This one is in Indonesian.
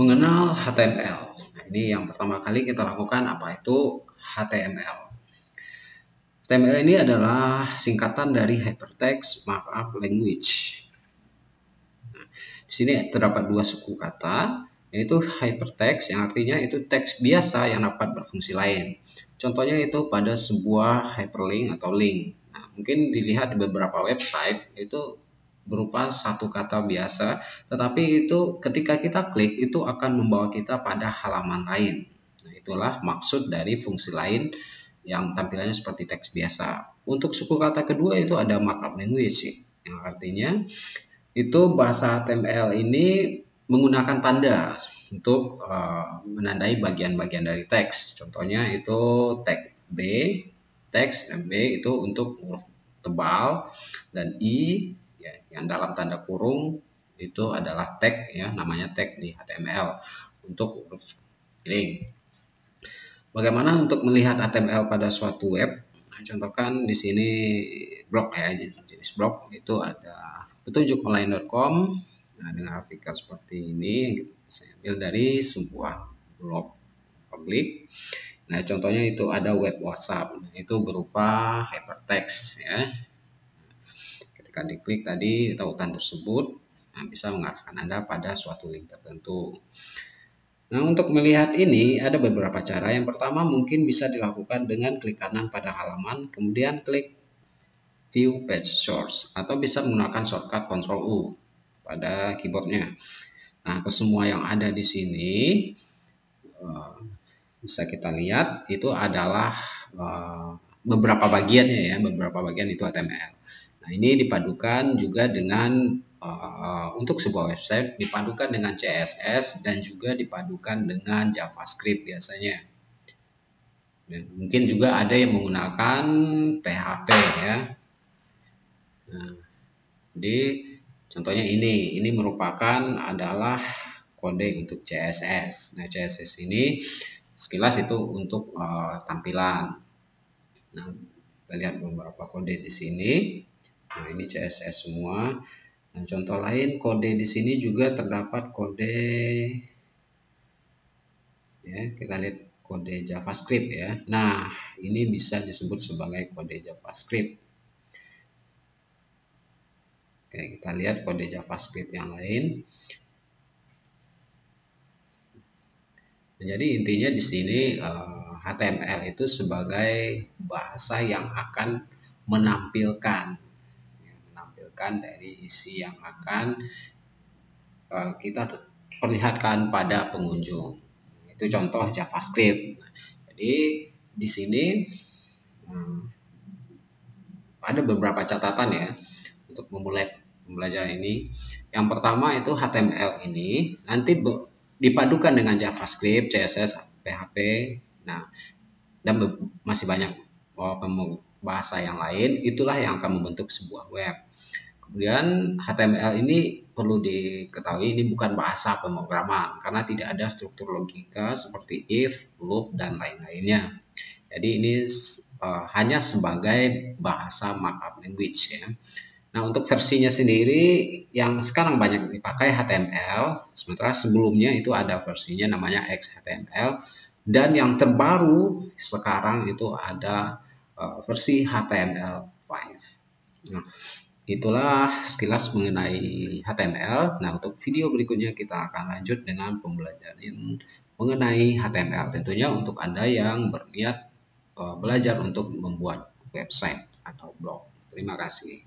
Mengenal HTML. Nah, ini yang pertama kali kita lakukan, apa itu HTML. HTML ini adalah singkatan dari Hypertext Markup Language. Nah, di sini terdapat dua suku kata, yaitu hypertext yang artinya itu teks biasa yang dapat berfungsi lain. Contohnya itu pada sebuah hyperlink atau link. Nah, mungkin dilihat di beberapa website itu berupa satu kata biasa, tetapi itu ketika kita klik itu akan membawa kita pada halaman lain. Nah, itulah maksud dari fungsi lain yang tampilannya seperti teks biasa. Untuk suku kata kedua itu ada markup language, yang artinya itu bahasa HTML ini menggunakan tanda untuk menandai bagian-bagian dari teks. Contohnya itu tag B, teks dan B itu untuk huruf tebal, dan I ya, yang dalam tanda kurung itu adalah tag ya, namanya tag di HTML untuk huruf link. Bagaimana untuk melihat HTML pada suatu web? Nah, contohkan di sini blog ya, jenis blog itu ada petunjukonline.com. Nah, dengan artikel seperti ini saya ambil dari sebuah blog publik. Nah, contohnya itu ada web WhatsApp. Nah, itu berupa hypertext ya. Ketika diklik tadi tautan tersebut, nah, bisa mengarahkan Anda pada suatu link tertentu. Nah, untuk melihat ini ada beberapa cara. Yang pertama mungkin bisa dilakukan dengan klik kanan pada halaman, kemudian klik View Page Source, atau bisa menggunakan shortcut Ctrl U pada keyboardnya. Nah, ke semua yang ada di sini bisa kita lihat itu adalah beberapa bagiannya ya, beberapa bagian itu HTML. Nah, ini dipadukan juga dengan untuk sebuah website dipadukan dengan CSS dan juga dipadukan dengan JavaScript biasanya. Dan mungkin juga ada yang menggunakan PHP ya. Nah, jadi contohnya ini merupakan adalah kode untuk CSS. Nah, CSS ini sekilas itu untuk tampilan. Nah, kita lihat beberapa kode di sini. Nah, ini CSS semua. Nah, contoh lain kode di sini juga terdapat kode ya, kita lihat kode JavaScript ya. Nah, ini bisa disebut sebagai kode JavaScript. Oke, kita lihat kode JavaScript yang lain. Nah, jadi intinya di sini HTML itu sebagai bahasa yang akan menampilkan dari isi yang akan kita perlihatkan pada pengunjung. Itu contoh JavaScript. Jadi di sini ada beberapa catatan ya untuk memulai pembelajaran ini. Yang pertama itu HTML ini nanti dipadukan dengan JavaScript, CSS, PHP. Nah, dan masih banyak bahasa yang lain, itulah yang akan membentuk sebuah web. Kemudian HTML ini perlu diketahui ini bukan bahasa pemrograman karena tidak ada struktur logika seperti if, loop, dan lain-lainnya. Jadi ini hanya sebagai bahasa markup language ya. Nah, untuk versinya sendiri yang sekarang banyak dipakai HTML, sementara sebelumnya itu ada versinya namanya XHTML, dan yang terbaru sekarang itu ada versi HTML5. Nah, itulah sekilas mengenai HTML. Nah, untuk video berikutnya kita akan lanjut dengan pembelajaran mengenai HTML. Tentunya untuk Anda yang berniat belajar untuk membuat website atau blog. Terima kasih.